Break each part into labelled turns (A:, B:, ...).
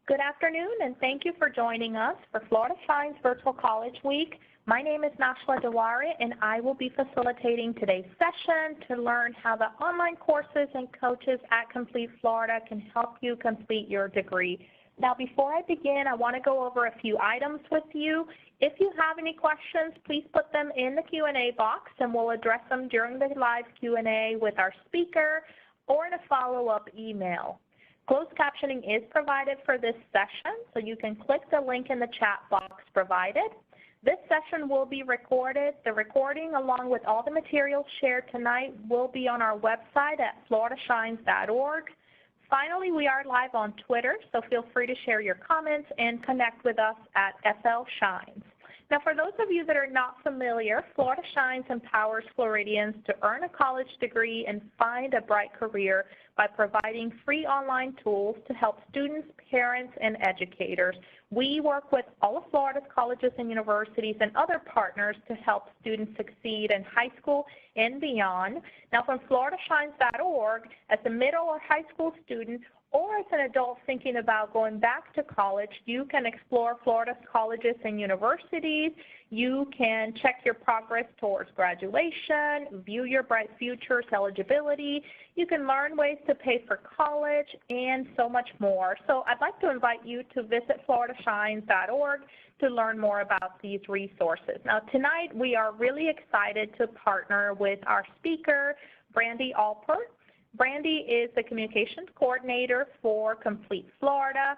A: Good afternoon, and thank you for joining us for Florida Shines Virtual College Week. My name is Nashla Dewari, and I will be facilitating today's session to learn how the online courses and coaches at Complete Florida can help you complete your degree. Now, before I begin, I want to go over a few items with you. If you have any questions, please put them in the Q&A box, and we'll address them during the live Q&A with our speaker or in a follow-up email. Closed captioning is provided for this session, so you can click the link in the chat box provided. This session will be recorded. The recording, along with all the materials shared tonight, will be on our website at floridashines.org. Finally, we are live on Twitter, so feel free to share your comments and connect with us at FL Shines. Now, for those of you that are not familiar, Florida Shines empowers Floridians to earn a college degree and find a bright career by providing free online tools to help students, parents, and educators. We work with all of Florida's colleges and universities and other partners to help students succeed in high school and beyond. Now, from floridashines.org, as a middle or high school student, or as an adult thinking about going back to college, you can explore Florida's colleges and universities. You can check your progress towards graduation, view your bright future's eligibility. You can learn ways to pay for college, and so much more. So I'd like to invite you to visit floridashines.org to learn more about these resources. Now, tonight we are really excited to partner with our speaker, Brandy Alpert. Brandy is the communications coordinator for Complete Florida.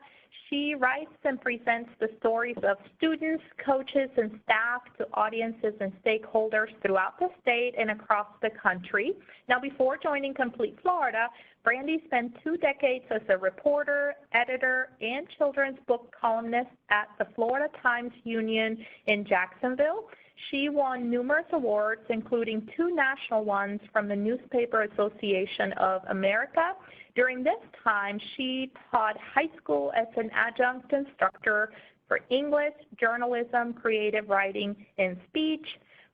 A: She writes and presents the stories of students, coaches, and staff to audiences and stakeholders throughout the state and across the country. Now, before joining Complete Florida, Brandy spent 2 decades as a reporter, editor, and children's book columnist at the Florida Times-Union in Jacksonville. She won numerous awards, including 2 national ones from the Newspaper Association of America. During this time, she taught high school as an adjunct instructor for English, journalism, creative writing, and speech.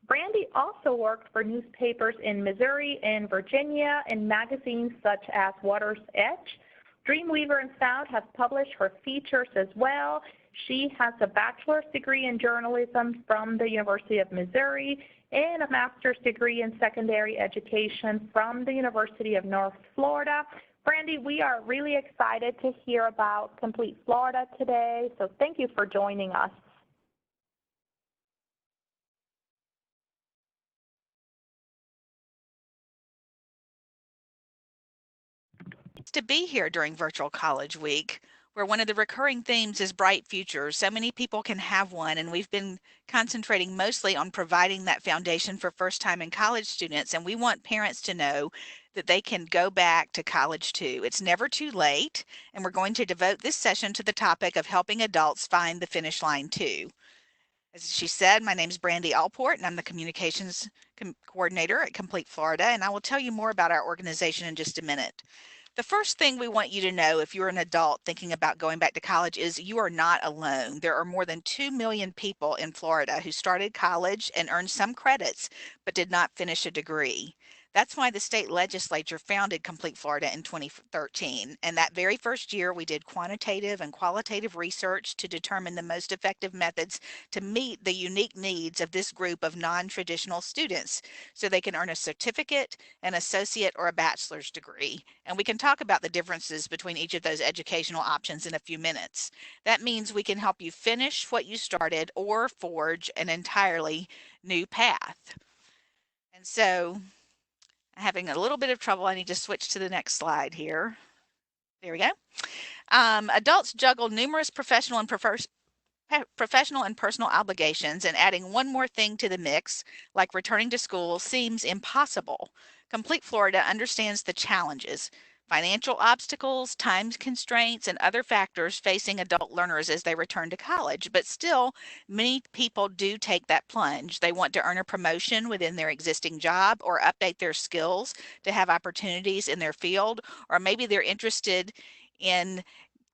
A: Brandy also worked for newspapers in Missouri and Virginia and magazines such as Water's Edge. Dreamweaver and Sound have published her features as well. She has a bachelor's degree in journalism from the University of Missouri and a master's degree in secondary education from the University of North Florida. Brandy, we are really excited to hear about Complete Florida today, so thank you for joining us.
B: To be here during Virtual College Week, where one of the recurring themes is bright futures. So many people can have one, and we've been concentrating mostly on providing that foundation for first-time and college students, and we want parents to know that they can go back to college too. It's never too late, and we're going to devote this session to the topic of helping adults find the finish line too. As she said, my name is Brandy Alpert, and I'm the communications coordinator at Complete Florida, and I will tell you more about our organization in just a minute. The first thing we want you to know if you're an adult thinking about going back to college is you are not alone. There are more than 2 million people in Florida who started college and earned some credits but did not finish a degree. That's why the state legislature founded Complete Florida in 2013. And that very first year, we did quantitative and qualitative research to determine the most effective methods to meet the unique needs of this group of non-traditional students so they can earn a certificate, an associate, or a bachelor's degree. And we can talk about the differences between each of those educational options in a few minutes. That means we can help you finish what you started or forge an entirely new path. And so, having a little bit of trouble. I need to switch to the next slide here. There we go. Adults juggle numerous professional and personal obligations, and adding one more thing to the mix, like returning to school, seems impossible. Complete Florida understands the challenges, financial obstacles, time constraints, and other factors facing adult learners as they return to college. But still, many people do take that plunge. They want to earn a promotion within their existing job or update their skills to have opportunities in their field, or maybe they're interested in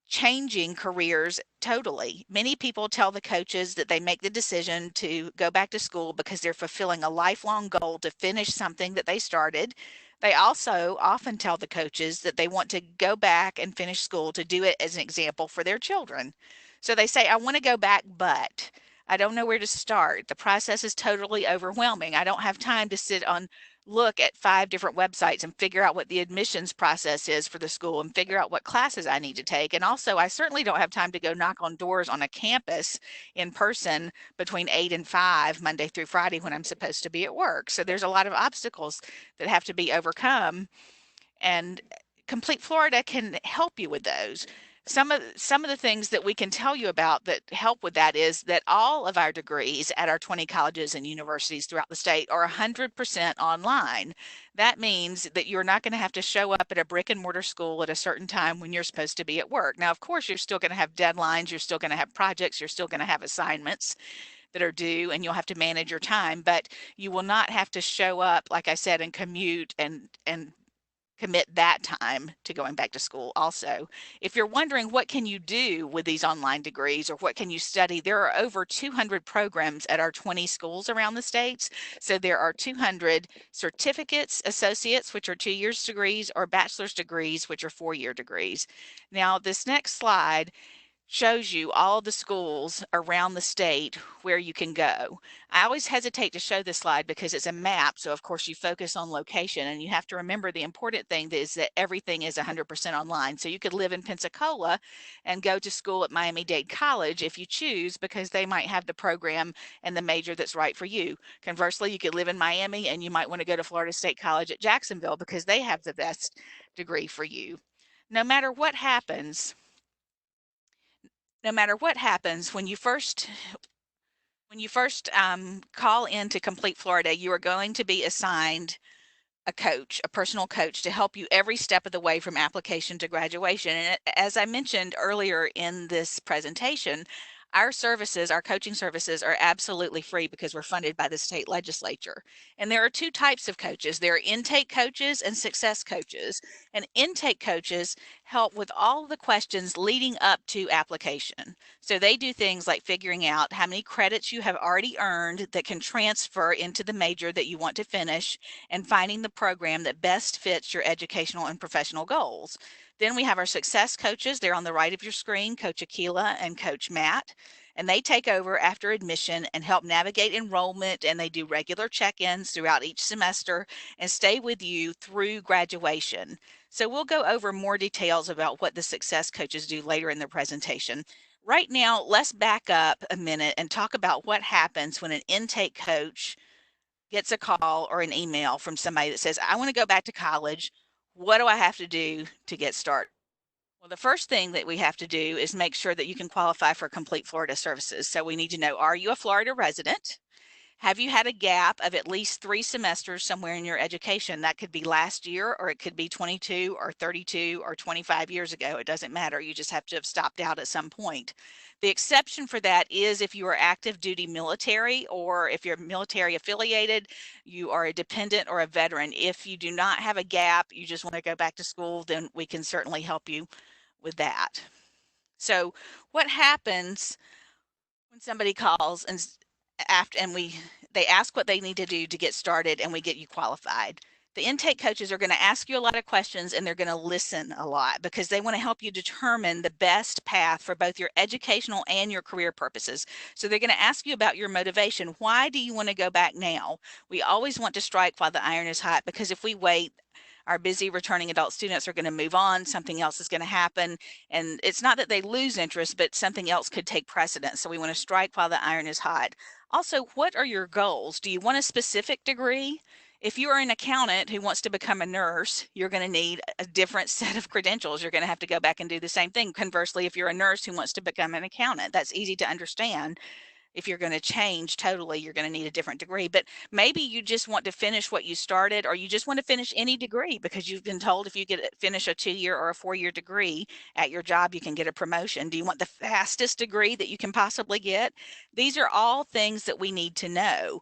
B: changing careers totally. Many people tell the coaches that they make the decision to go back to school because they're fulfilling a lifelong goal to finish something that they started. They also often tell the coaches that they want to go back and finish school to do it as an example for their children. So they say, I want to go back, but I don't know where to start. The process is totally overwhelming. I don't have time to look at 5 different websites and figure out what the admissions process is for the school and figure out what classes I need to take. And also, I certainly don't have time to go knock on doors on a campus in person between 8 and 5, Monday through Friday, when I'm supposed to be at work. So there's a lot of obstacles that have to be overcome, and Complete Florida can help you with those. Some of the things that we can tell you about that help with that is that all of our degrees at our 20 colleges and universities throughout the state are 100% online. That means that you're not going to have to show up at a brick and mortar school at a certain time when you're supposed to be at work. Now, of course, you're still going to have deadlines, you're still going to have projects, you're still going to have assignments that are due, and you'll have to manage your time, but you will not have to show up, like I said, and commute and commit that time to going back to school also. If you're wondering what can you do with these online degrees or what can you study, there are over 200 programs at our 20 schools around the states. So there are 200 certificates, associates, which are 2 years degrees, or bachelor's degrees, which are 4-year degrees. Now, this next slide shows you all the schools around the state where you can go. I always hesitate to show this slide because it's a map, so of course you focus on location, and you have to remember the important thing is that everything is 100% online. So you could live in Pensacola and go to school at Miami-Dade College if you choose, because they might have the program and the major that's right for you. Conversely, you could live in Miami and you might want to go to Florida State College at Jacksonville because they have the best degree for you. No matter what happens, when you first call in to Complete Florida, you are going to be assigned a coach, a personal coach, to help you every step of the way from application to graduation. And as I mentioned earlier in this presentation, our services, our coaching services, are absolutely free because we're funded by the state legislature. And there are 2 types of coaches. There are intake coaches and success coaches. And intake coaches help with all of the questions leading up to application. So they do things like figuring out how many credits you have already earned that can transfer into the major that you want to finish, and finding the program that best fits your educational and professional goals. Then we have our success coaches. They're on the right of your screen, Coach Akila and Coach Matt. And they take over after admission and help navigate enrollment, and they do regular check-ins throughout each semester and stay with you through graduation. So we'll go over more details about what the success coaches do later in the presentation. Right now, let's back up a minute and talk about what happens when an intake coach gets a call or an email from somebody that says, I want to go back to college. What do I have to do to get started? Well, the first thing that we have to do is make sure that you can qualify for Complete Florida services. So we need to know, are you a Florida resident? Have you had a gap of at least 3 semesters somewhere in your education? That could be last year, or it could be 22 or 32 or 25 years ago. It doesn't matter. You just have to have stopped out at some point. The exception for that is if you are active duty military, or if you're military affiliated, you are a dependent or a veteran. If you do not have a gap, you just want to go back to school, then we can certainly help you with that. So what happens when somebody calls and they ask what they need to do to get started, and we get you qualified? The intake coaches are going to ask you a lot of questions, and they're going to listen a lot because they want to help you determine the best path for both your educational and your career purposes. So they're going to ask you about your motivation. Why do you want to go back now? We always want to strike while the iron is hot, because if we wait, our busy returning adult students are going to move on, something else is going to happen, and it's not that they lose interest, but something else could take precedence. So we want to strike while the iron is hot. Also, what are your goals? Do you want a specific degree? If you are an accountant who wants to become a nurse, you're going to need a different set of credentials. You're going to have to go back and do the same thing. Conversely, if you're a nurse who wants to become an accountant, that's easy to understand. If you're going to change totally, you're going to need a different degree. But maybe you just want to finish what you started, or you just want to finish any degree because you've been told if you finish a 2-year or a 4-year degree at your job, you can get a promotion. Do you want the fastest degree that you can possibly get? These are all things that we need to know.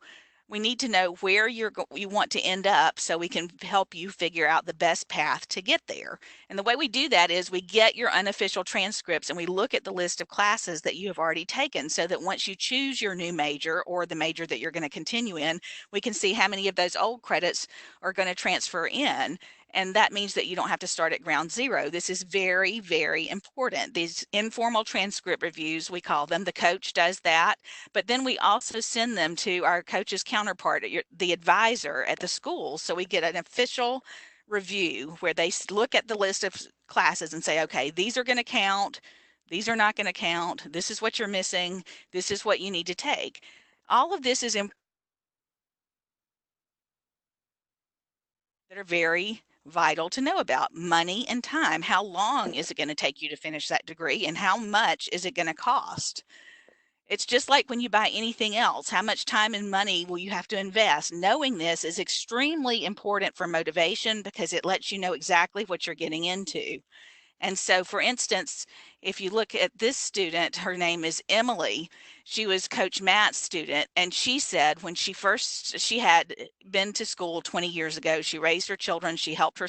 B: We need to know where you want to end up so we can help you figure out the best path to get there. And the way we do that is we get your unofficial transcripts and we look at the list of classes that you have already taken so that once you choose your new major or the major that you're going to continue in, we can see how many of those old credits are going to transfer in. And that means that you don't have to start at ground zero. This is very, very important. These informal transcript reviews, we call them, the coach does that, but then we also send them to our coach's counterpart, the advisor at the school. So we get an official review where they look at the list of classes and say, okay, these are going to count. These are not going to count. This is what you're missing. This is what you need to take. All of this is that are very vital to know about. Money and time. How long is it going to take you to finish that degree, and how much is it going to cost? It's just like when you buy anything else. How much time and money will you have to invest? Knowing this is extremely important for motivation because it lets you know exactly what you're getting into. And so, for instance, if you look at this student, her name is Emily. She was Coach Matt's student, and she said when she had been to school 20 years ago, she raised her children, she helped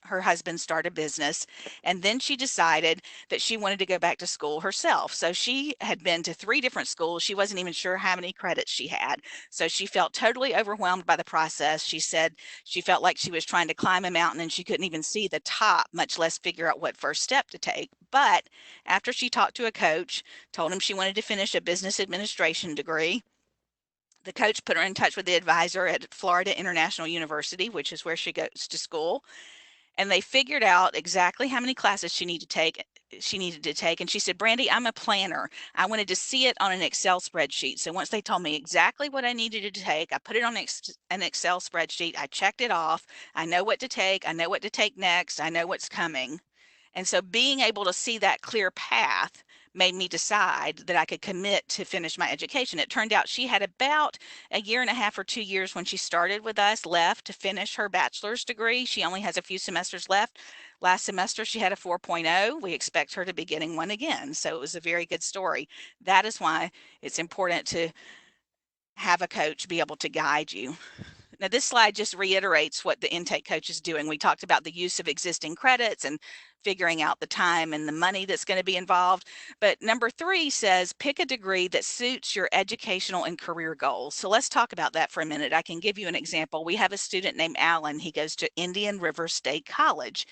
B: her husband start a business, and then she decided that she wanted to go back to school herself. So she had been to 3 different schools. She wasn't even sure how many credits she had. So she felt totally overwhelmed by the process. She said she felt like she was trying to climb a mountain and she couldn't even see the top, much less figure out what first step to take. But after she talked to a coach, told him she wanted to finish a business administration degree, the coach put her in touch with the advisor at Florida International University, which is where she goes to school, and they figured out exactly how many classes she needed to take. And she said, Brandy, I'm a planner. I wanted to see it on an Excel spreadsheet. So once they told me exactly what I needed to take, I put it on an Excel spreadsheet. I checked it off. I know what to take. I know what to take next. I know what's coming. And so being able to see that clear path made me decide that I could commit to finish my education. It turned out she had about a year and a half or 2 years when she started with us left to finish her bachelor's degree. She only has a few semesters left. Last semester she had a 4.0. We expect her to be getting one again. So it was a very good story. That is why it's important to have a coach be able to guide you. Now, this slide just reiterates what the intake coach is doing. We talked about the use of existing credits and figuring out the time and the money that's going to be involved. But number 3 says, pick a degree that suits your educational and career goals. So let's talk about that for a minute. I can give you an example. We have a student named Alan. He goes to Indian River State College.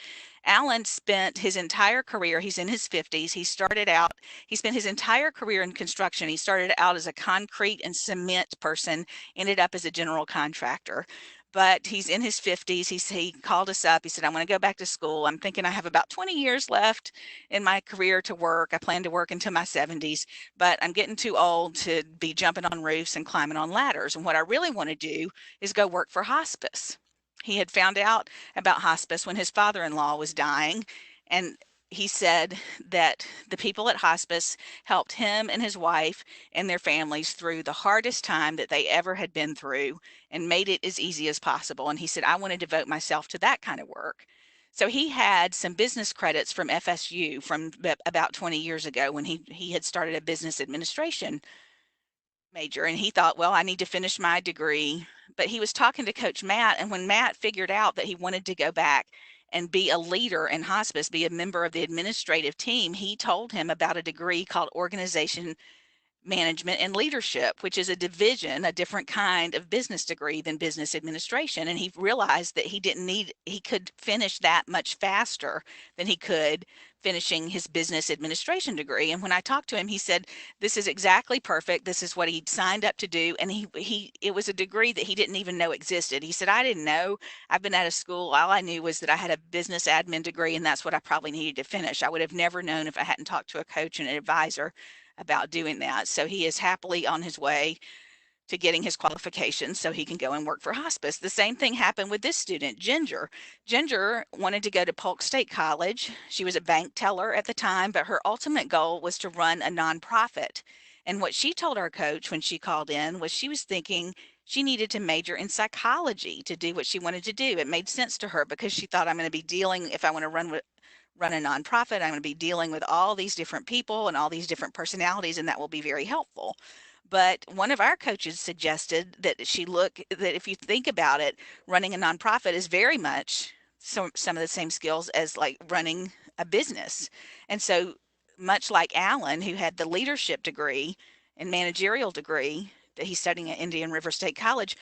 B: Alan spent his entire career, he's in his 50s, he spent his entire career in construction. He started out as a concrete and cement person, ended up as a general contractor. But he's in his 50s. He called us up. He said, I want to go back to school. I'm thinking I have about 20 years left in my career to work. I plan to work until my 70s, but I'm getting too old to be jumping on roofs and climbing on ladders. And what I really want to do is go work for hospice. He had found out about hospice when his father-in-law was dying, and he said that the people at hospice helped him and his wife and their families through the hardest time that they ever had been through and made it as easy as possible. And he said, I want to devote myself to that kind of work. So he had some business credits from FSU from about 20 years ago when he had started a business administration major, and he thought, well, I need to finish my degree. But he was talking to Coach Matt, and when Matt figured out that he wanted to go back and be a leader in hospice, be a member of the administrative team, he told him about a degree called Organization Management and Leadership, which is a division, a different kind of business degree than business administration. And he realized that he could finish that much faster than he could finishing his business administration degree. And when I talked to him, he said, this is exactly perfect. This is what he signed up to do. And it was a degree that he didn't even know existed. He said, I didn't know. I've been out of school. All I knew was that I had a business admin degree, and that's what I probably needed to finish. I would have never known if I hadn't talked to a coach and an advisor about doing that. So he is happily on his way to getting his qualifications so he can go and work for hospice. The same thing happened with this student, Ginger. Ginger wanted to go to Polk State College. She was a bank teller at the time, but her ultimate goal was to run a nonprofit. And what she told our coach when she called in was she was thinking she needed to major in psychology to do what she wanted to do. It made sense to her because she thought, I'm going to be dealing, if I want to run a nonprofit, I'm going to be dealing with all these different people and all these different personalities, and that will be very helpful. But one of our coaches suggested that that if you think about it, running a nonprofit is very much some of the same skills as like running a business. And so much like Alan, who had the leadership degree and managerial degree that he's studying at Indian River State College,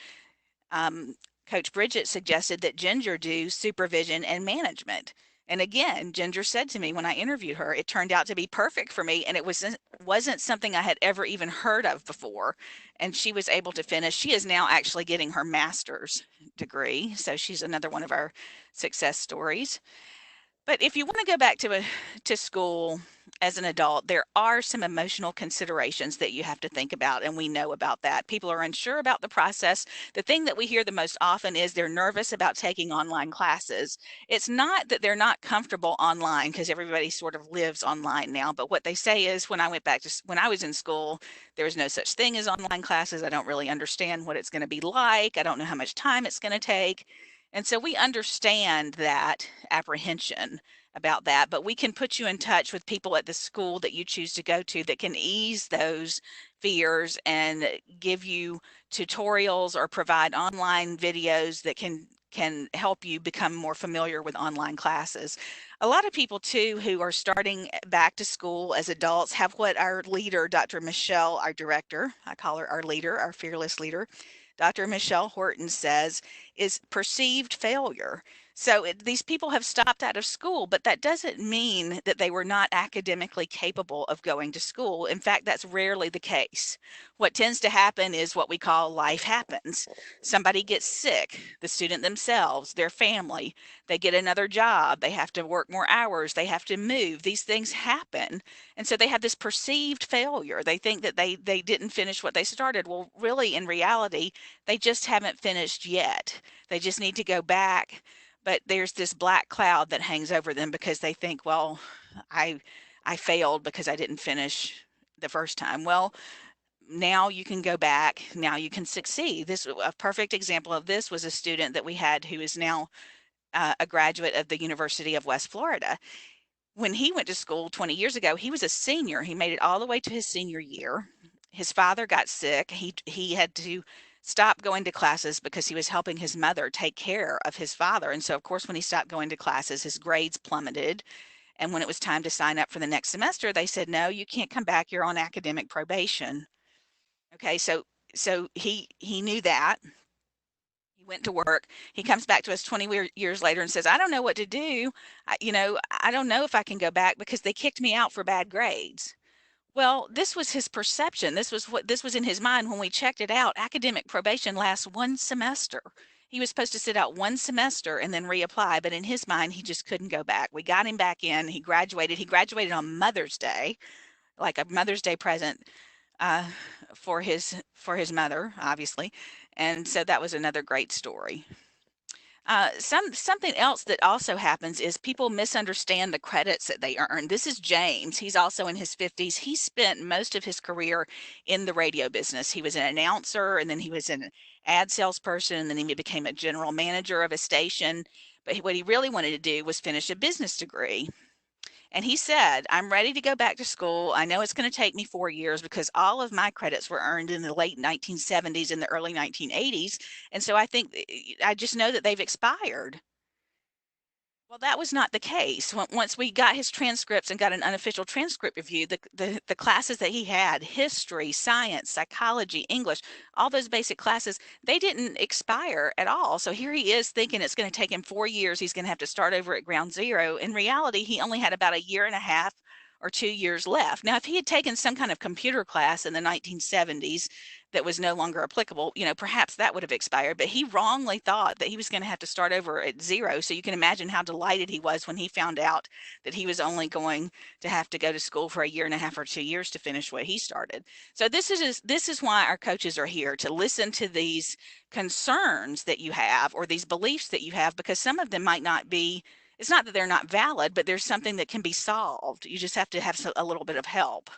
B: um, Coach Bridget suggested that Ginger do supervision and management. And again, Ginger said to me when I interviewed her, it turned out to be perfect for me, and it wasn't something I had ever even heard of before. And she was able to finish. She is now actually getting her master's degree, so she's another one of our success stories. But if you want to go back to school as an adult, there are some emotional considerations that you have to think about, and we know about that. People are unsure about the process. The thing that we hear the most often is they're nervous about taking online classes. It's not that they're not comfortable online, because everybody sort of lives online now, but what they say is, when I was in school, there was no such thing as online classes. I don't really understand what it's going to be like. I don't know how much time it's going to take. And so we understand that apprehension about that, but we can put you in touch with people at the school that you choose to go to that can ease those fears and give you tutorials or provide online videos that can help you become more familiar with online classes. A lot of people too who are starting back to school as adults have what our leader, Dr. Michelle, our director, I call her our leader, our fearless leader, Dr. Michelle Horton says, is perceived failure. So these people have stopped out of school, but that doesn't mean that they were not academically capable of going to school. In fact, that's rarely the case. What tends to happen is what we call life happens. Somebody gets sick, the student themselves, their family, they get another job, they have to work more hours, they have to move. These things happen. And so they have this perceived failure. They think that they didn't finish what they started. Well, really, in reality, they just haven't finished yet. They just need to go back, but there's this black cloud that hangs over them because they think, well, I failed because I didn't finish the first time. Well, now you can go back, now you can succeed. A perfect example of this was a student that we had who is now a graduate of the University of West Florida. When he went to school 20 years ago, he was a senior. He made it all the way to his senior year. His father got sick. He had to stop going to classes because he was helping his mother take care of his father. And so, of course, when he stopped going to classes, his grades plummeted. And when it was time to sign up for the next semester, they said, no, you can't come back. You're on academic probation. Okay, so he knew that. He went to work. He comes back to us 20 years later and says, I don't know what to do. I don't know if I can go back because they kicked me out for bad grades. Well, this was his perception. This was in his mind when we checked it out. Academic probation lasts one semester. He was supposed to sit out one semester and then reapply, but in his mind, he just couldn't go back. We got him back in. He graduated. He graduated on Mother's Day, like a Mother's Day present uh, for his mother, obviously. And so that was another great story. Something else that also happens is people misunderstand the credits that they earn. This is James. He's also in his 50s. He spent most of his career in the radio business. He was an announcer, and then he was an ad salesperson, and then he became a general manager of a station. But what he really wanted to do was finish a business degree. And he said, I'm ready to go back to school. I know it's going to take me 4 years because all of my credits were earned in the late 1970s and the early 1980s. And so I think I just know that they've expired. Well, that was not the case. Once we got his transcripts and got an unofficial transcript review, the classes that he had, history, science, psychology, English, all those basic classes, they didn't expire at all. So here he is thinking it's going to take him 4 years. He's going to have to start over at ground zero. In reality, he only had about a year and a half or 2 years left. Now, if he had taken some kind of computer class in the 1970s that was no longer applicable, perhaps that would have expired, but he wrongly thought that he was going to have to start over at zero. So you can imagine how delighted he was when he found out that he was only going to have to go to school for a year and a half or 2 years to finish what he started. So this is why our coaches are here, to listen to these concerns that you have or these beliefs that you have, because some of them might not be, it's not that they're not valid, but there's something that can be solved. You just have to have a little bit of help.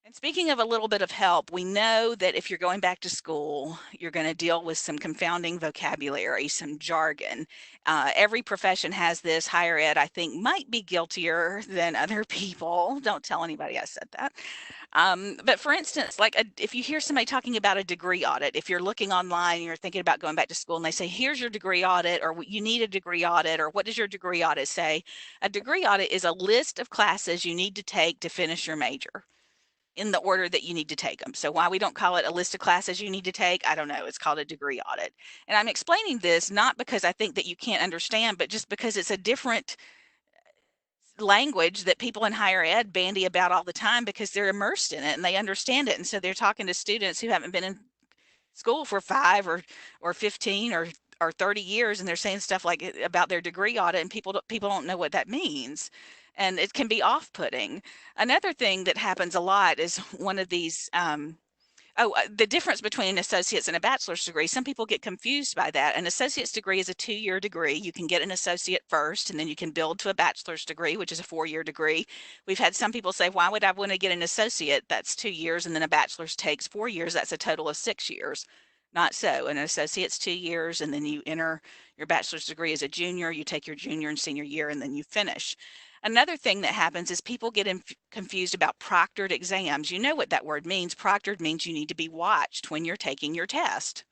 B: And speaking of a little bit of help, we know that if you're going back to school, you're going to deal with some confounding vocabulary, some jargon. Every profession has this. Higher ed, I think, might be guiltier than other people. Don't tell anybody I said that. But for instance, like if you hear somebody talking about a degree audit, if you're looking online and you're thinking about going back to school and they say, here's your degree audit, or you need a degree audit, or what does your degree audit say? A degree audit is a list of classes you need to take to finish your major in the order that you need to take them. So why we don't call it a list of classes you need to take, I don't know. It's called a degree audit. And I'm explaining this not because I think that you can't understand, but just because it's a different language that people in higher ed bandy about all the time because they're immersed in it and they understand it. And so they're talking to students who haven't been in school for 5 or 15 or 30 years, and they're saying stuff like about their degree audit, and people don't know what that means, and it can be off-putting. Another thing that happens a lot is one of these the difference between an associate's and a bachelor's degree. Some people get confused by that. An associate's degree is a 2-year degree. You can get an associate first, and then you can build to a bachelor's degree, which is a 4-year degree. We've had some people say, why would I want to get an associate? That's 2 years, and then a bachelor's takes 4 years. That's a total of 6 years. Not so. An associate's 2 years, and then you enter your bachelor's degree as a junior. You take your junior and senior year, and then you finish. Another thing that happens is people get confused about proctored exams. You know what that word means. Proctored means you need to be watched when you're taking your test.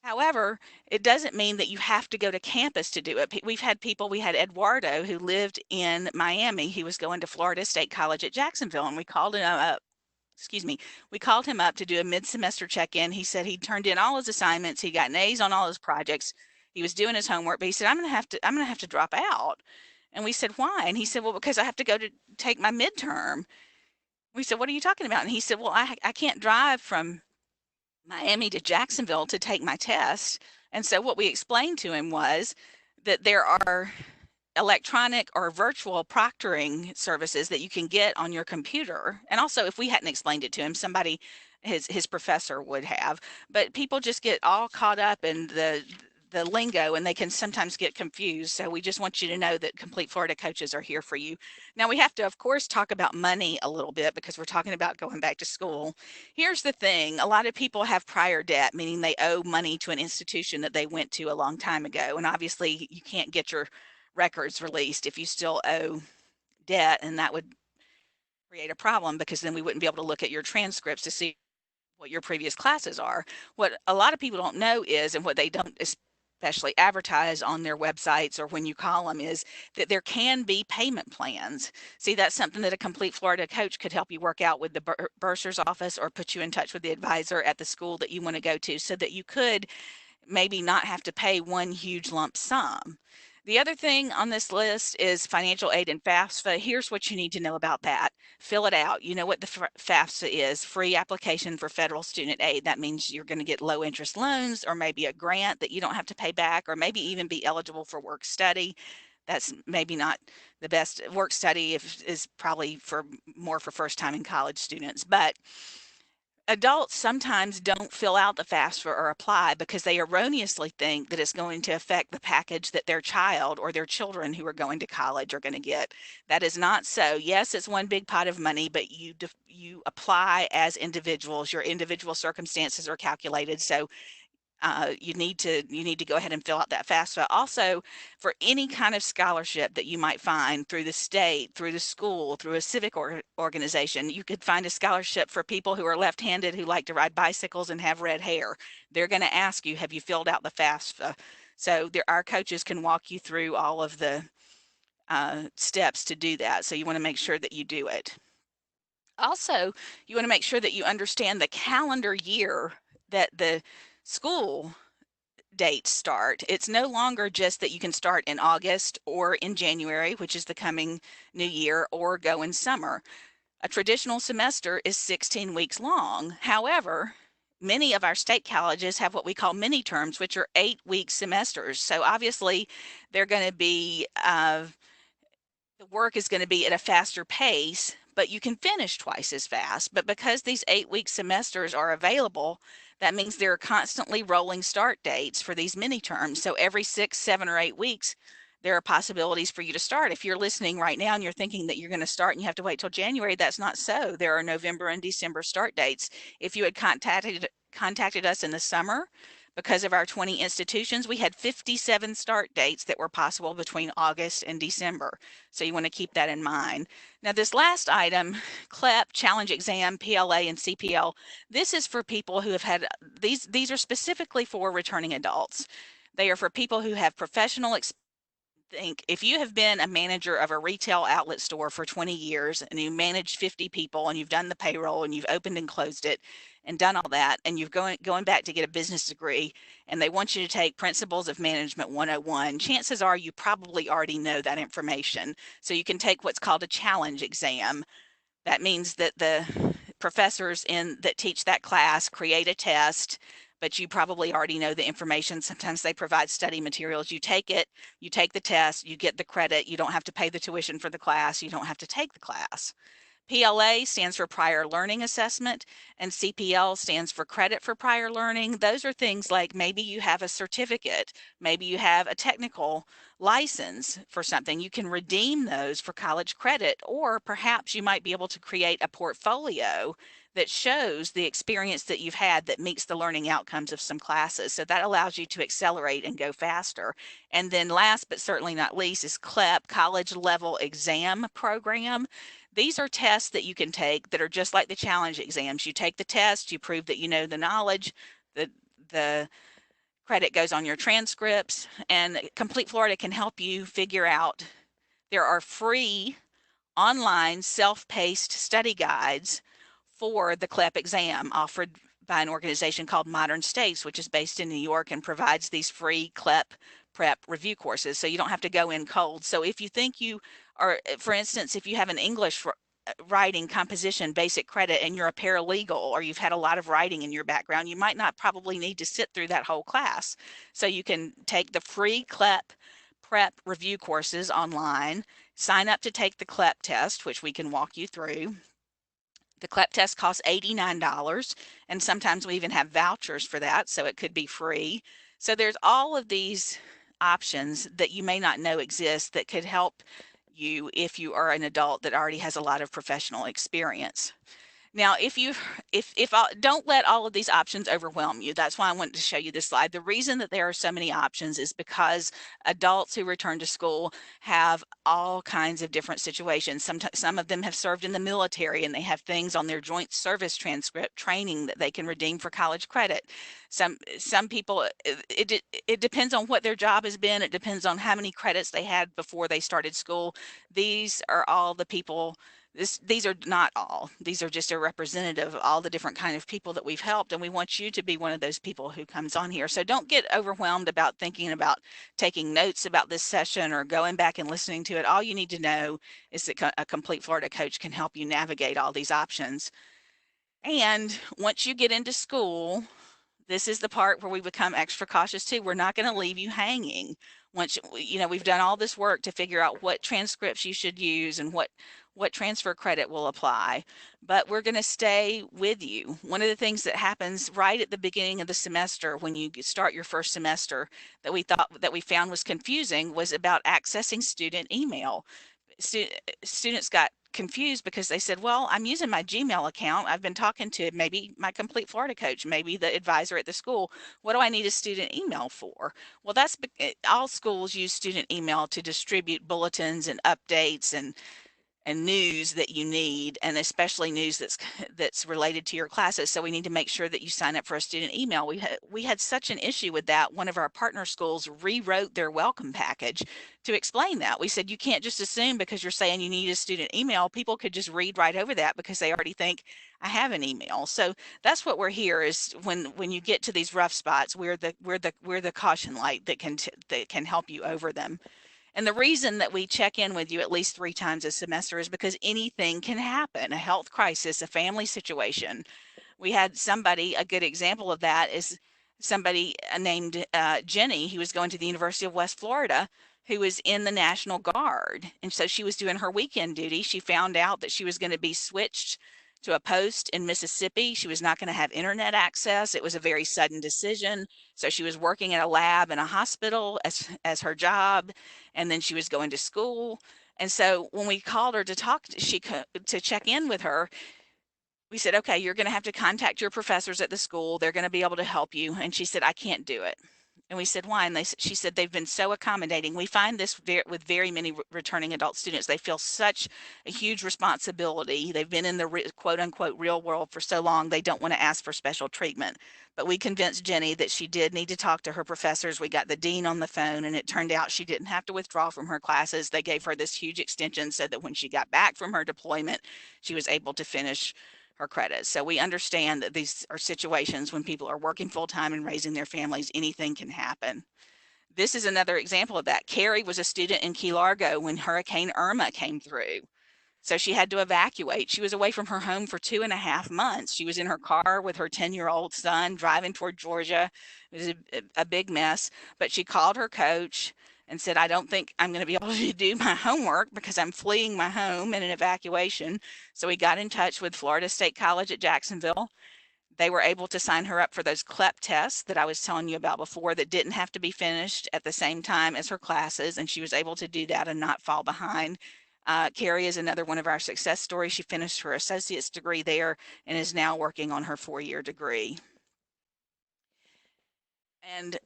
B: However, it doesn't mean that you have to go to campus to do it. We had Eduardo who lived in Miami. He was going to Florida State College at Jacksonville, and we called him up. We called him up to do a mid-semester check-in. He said he'd turned in all his assignments. He got A's on all his projects. He was doing his homework, but he said, I'm going to have to drop out. And we said, why? And he said, well, because I have to go to take my midterm. We said, what are you talking about? And he said, well, I can't drive from Miami to Jacksonville to take my test. And so what we explained to him was that there are electronic or virtual proctoring services that you can get on your computer. And also, if we hadn't explained it to him, somebody, his professor would have. But people just get all caught up in the lingo, and they can sometimes get confused. So we just want you to know that Complete Florida coaches are here for you. Now we have to, of course, talk about money a little bit because we're talking about going back to school. Here's the thing. A lot of people have prior debt, meaning they owe money to an institution that they went to a long time ago. And obviously you can't get your records released if you still owe debt, and that would create a problem because then we wouldn't be able to look at your transcripts to see what your previous classes are. What a lot of people don't know is, and what they don't especially advertise on their websites or when you call them, is that there can be payment plans. See, that's something that a Complete Florida coach could help you work out with the bursar's office or put you in touch with the advisor at the school that you want to go to so that you could maybe not have to pay one huge lump sum. The other thing on this list is financial aid and FAFSA. Here's what you need to know about that. Fill it out. You know what the FAFSA is, free application for federal student aid. That means you're going to get low interest loans or maybe a grant that you don't have to pay back, or maybe even be eligible for work study. That's maybe not the best. Work study is probably more for first time in college students, but adults sometimes don't fill out the FAFSA or apply because they erroneously think that it's going to affect the package that their child or their children who are going to college are going to get. That is not so. Yes, it's one big pot of money, but you apply as individuals. Your individual circumstances are calculated. So you need to go ahead and fill out that FAFSA. Also, for any kind of scholarship that you might find through the state, through the school, through a civic organization, you could find a scholarship for people who are left-handed who like to ride bicycles and have red hair. They're going to ask you, have you filled out the FAFSA? So our coaches can walk you through all of the steps to do that. So you want to make sure that you do it. Also, you want to make sure that you understand the calendar year that the school dates start. It's no longer just that you can start in August or in January, which is the coming new year, or go in summer. A traditional semester is 16 weeks long. However, many of our state colleges have what we call mini terms, which are 8-week semesters. So obviously they're going to be, the work is going to be at a faster pace, but you can finish twice as fast. But because these 8-week semesters are available, that means there are constantly rolling start dates for these mini terms. So every 6, 7, or 8 weeks, there are possibilities for you to start. If you're listening right now and you're thinking that you're going to start and you have to wait till January, that's not so. There are November and December start dates. If you had contacted us in the summer, because of our 20 institutions, we had 57 start dates that were possible between August and December. So you want to keep that in mind. Now, this last item, CLEP, Challenge Exam, PLA, and CPL, this is for people who have had, these are specifically for returning adults. They are for people who have professional experience. If you have been a manager of a retail outlet store for 20 years and you managed 50 people and you've done the payroll and you've opened and closed it and done all that, and you're going back to get a business degree and they want you to take Principles of Management 101, chances are you probably already know that information. So you can take what's called a challenge exam. That means that the professors that teach that class create a test, but you probably already know the information. Sometimes they provide study materials. You take it, you take the test, you get the credit. You don't have to pay the tuition for the class. You don't have to take the class. PLA stands for Prior Learning Assessment, and CPL stands for Credit for Prior Learning. Those are things like maybe you have a certificate, maybe you have a technical license for something. You can redeem those for college credit, or perhaps you might be able to create a portfolio that shows the experience that you've had that meets the learning outcomes of some classes. So that allows you to accelerate and go faster. And then last but certainly not least is CLEP, College Level Exam Program. These are tests that you can take that are just like the challenge exams. You take the test, you prove that you know the knowledge, the credit goes on your transcripts, and Complete Florida can help you figure out. There are free online self-paced study guides for the CLEP exam offered by an organization called Modern States, which is based in New York and provides these free CLEP prep review courses. So you don't have to go in cold. So if you think you are, for instance, if you have an English writing composition basic credit and you're a paralegal or you've had a lot of writing in your background, you might not probably need to sit through that whole class. So you can take the free CLEP prep review courses online, sign up to take the CLEP test, which we can walk you through. The CLEP test costs $89, and sometimes we even have vouchers for that, so it could be free. So there's all of these options that you may not know exist that could help you if you are an adult that already has a lot of professional experience. Now, don't let all of these options overwhelm you. That's why I wanted to show you this slide. The reason that there are so many options is because adults who return to school have all kinds of different situations. Some of them have served in the military and they have things on their joint service transcript training that they can redeem for college credit. Some people, it depends on what their job has been. It depends on how many credits they had before they started school. These are all the people. These are not all. These are just a representative of all the different kind of people that we've helped, and we want you to be one of those people who comes on here. So don't get overwhelmed about thinking about taking notes about this session or going back and listening to it. All you need to know is that a Complete Florida coach can help you navigate all these options. And once you get into school, this is the part where we become extra cautious too. We're not going to leave you hanging. Once we've done all this work to figure out what transcripts you should use and what transfer credit will apply, but we're going to stay with you. One of the things that happens right at the beginning of the semester when you start your first semester that we found was confusing was about accessing student email. Students got confused because they said, well, I'm using my Gmail account. I've been talking to maybe my Complete Florida coach, maybe the advisor at the school. What do I need a student email for? Well, all schools use student email to distribute bulletins and updates and news that you need, and especially news that's related to your classes. So we need to make sure that you sign up for a student email. We had such an issue with that. One of our partner schools rewrote their welcome package to explain that. We said you can't just assume because you're saying you need a student email, people could just read right over that because they already think I have an email. So that's what we're here is when you get to these rough spots, we're the caution light that can help you over them. And the reason that we check in with you at least 3 times a semester is because anything can happen, a health crisis, a family situation. We had a good example of that is somebody named Jenny, who was going to the University of West Florida, who was in the National Guard. And so she was doing her weekend duty. She found out that she was going to be switched to a post in Mississippi. She was not going to have internet access. It was a very sudden decision. So she was working at a lab in a hospital as her job, and then she was going to school. And so when we called her to to check in with her, we said, okay, you're going to have to contact your professors at the school. They're going to be able to help you. And she said, I can't do it. And we said, why? And she said, they've been so accommodating. We find this with very many returning adult students. They feel such a huge responsibility. They've been in the quote unquote real world for so long, they don't want to ask for special treatment. But we convinced Jenny that she did need to talk to her professors. We got the dean on the phone, and it turned out she didn't have to withdraw from her classes. They gave her this huge extension so that when she got back from her deployment, she was able to finish her credits. So we understand that these are situations when people are working full-time and raising their families, anything can happen. This is another example of that. Carrie was a student in Key Largo when Hurricane Irma came through. So she had to evacuate. She was away from her home for 2.5 months. She was in her car with her 10-year-old son driving toward Georgia. It was a big mess, but she called her coach and said, I don't think I'm going to be able to do my homework because I'm fleeing my home in an evacuation. So we got in touch with Florida State College at Jacksonville. They were able to sign her up for those CLEP tests that I was telling you about before that didn't have to be finished at the same time as her classes, and she was able to do that and not fall behind. Carrie is another one of our success stories. She finished her associate's degree there and is now working on her 4-year degree. And,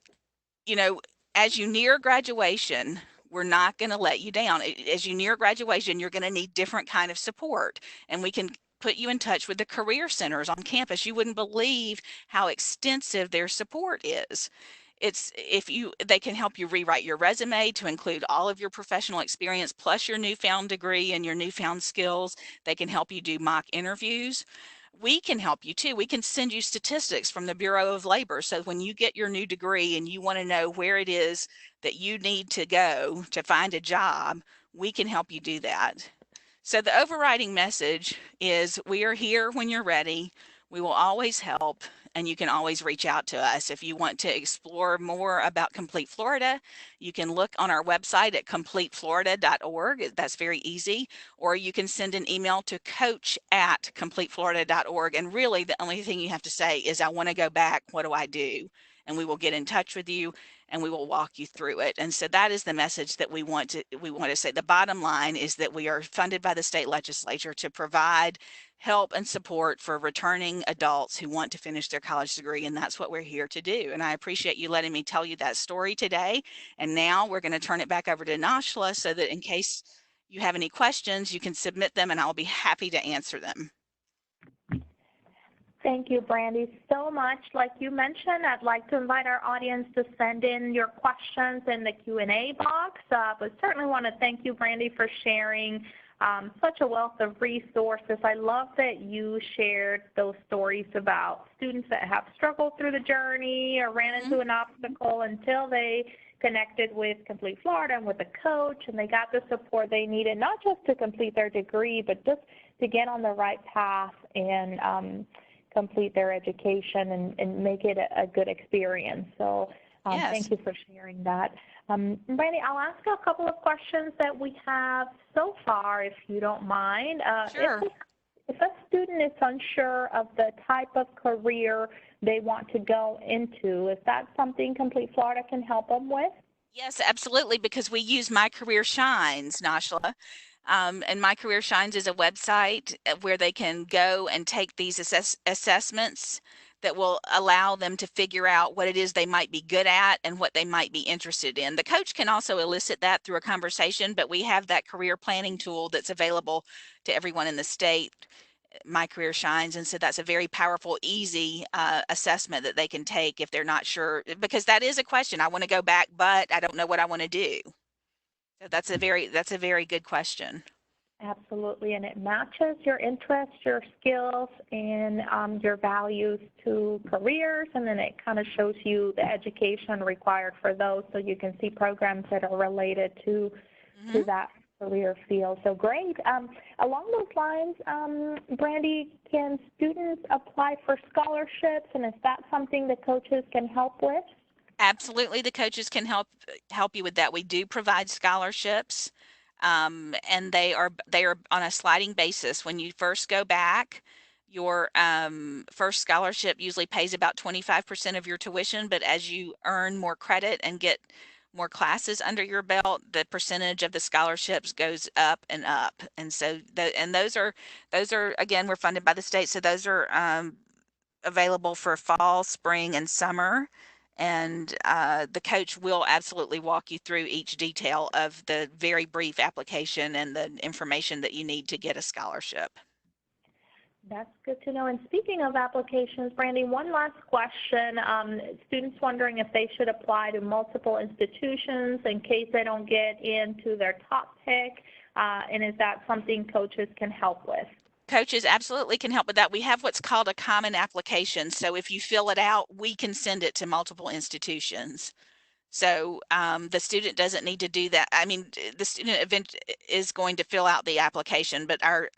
B: you know, as you near graduation, we're not going to let you down. As you near graduation, you're going to need different kind of support, and we can put you in touch with the career centers on campus. You wouldn't believe how extensive their support is. They can help you rewrite your resume to include all of your professional experience plus your newfound degree and your newfound skills. They can help you do mock interviews. We can help you too. We can send you statistics from the Bureau of Labor. So when you get your new degree and you want to know where it is that you need to go to find a job, we can help you do that. So the overriding message is we are here when you're ready. We will always help, and you can always reach out to us. If you want to explore more about Complete Florida, you can look on our website at completeflorida.org. That's very easy. Or you can send an email to coach@completeflorida.org. And really, the only thing you have to say is, I want to go back. What do I do? And we will get in touch with you and we will walk you through it. And so that is the message that we want to say. The bottom line is that we are funded by the state legislature to provide help and support for returning adults who want to finish their college degree, and that's what we're here to do. And I appreciate you letting me tell you that story today. And now we're going to turn it back over to Nashla so that in case you have any questions, you can submit them and I'll be happy to answer them.
A: Thank you, Brandy, so much. Like you mentioned, I'd like to invite our audience to send in your questions in the Q&A box. But certainly want to thank you, Brandy, for sharing such a wealth of resources. I love that you shared those stories about students that have struggled through the journey or ran into an obstacle until they connected with Complete Florida and with a coach, and they got the support they needed, not just to complete their degree, but just to get on the right path and complete their education and make it a good experience. So
B: Yes.
A: Thank you for sharing that. Brandy, I'll ask a couple of questions that we have so far, if you don't mind.
B: Sure.
A: If a student is unsure of the type of career they want to go into, is that something Complete Florida can help them with?
B: Yes, absolutely, because we use My Career Shines, Nashla. And My Career Shines is a website where they can go and take these assessments that will allow them to figure out what it is they might be good at and what they might be interested in. The coach can also elicit that through a conversation, but we have that career planning tool that's available to everyone in the state, My Career Shines. And so that's a very powerful, easy assessment that they can take if they're not sure, because that is a question. I want to go back, but I don't know what I want to do. So that's a very good question.
A: Absolutely, and it matches your interests, your skills, and your values to careers, and then it kind of shows you the education required for those, so you can see programs that are related to that career field. So great. Along those lines, Brandy, can students apply for scholarships, and is that something the coaches can help with?
B: Absolutely, the coaches can help you with that. We do provide scholarships, and they are on a sliding basis. When you first go back, Your first scholarship usually pays about 25% of your tuition, but as you earn more credit and get more classes under your belt, the percentage of the scholarships goes up and up. And so those are again, we're funded by the state, so those are available for fall, spring, and summer. And the coach will absolutely walk you through each detail of the very brief application and the information that you need to get a scholarship.
A: That's good to know. And speaking of applications, Brandy, one last question. Students wondering if they should apply to multiple institutions in case they don't get into their top pick, and is that something coaches can help with?
B: Coaches absolutely can help with that. We have what's called a common application. So if you fill it out, we can send it to multiple institutions. So the student doesn't need to do that. I mean, the student event is going to fill out the application, but our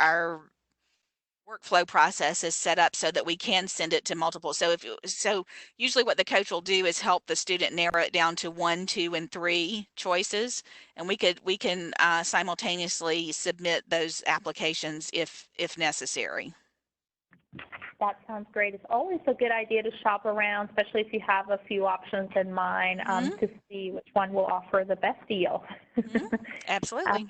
B: workflow process is set up so that we can send it to multiple. So usually what the coach will do is help the student narrow it down to 1, 2, and 3 choices, and we can simultaneously submit those applications if necessary.
A: That sounds great. It's always a good idea to shop around, especially if you have a few options in mind, to see which one will offer the best deal.
B: Absolutely.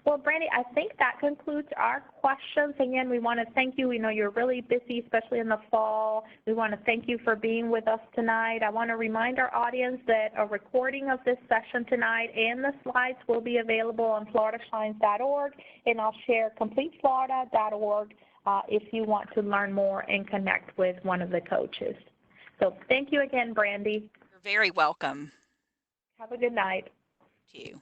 A: Well, Brandy, I think that concludes our questions. Again, we want to thank you. We know you're really busy, especially in the fall. We want to thank you for being with us tonight. I want to remind our audience that a recording of this session tonight and the slides will be available on floridashines.org, and I'll share completeflorida.org if you want to learn more and connect with one of the coaches. So thank you again, Brandy.
B: You're very welcome.
A: Have a good night.
B: Thank you.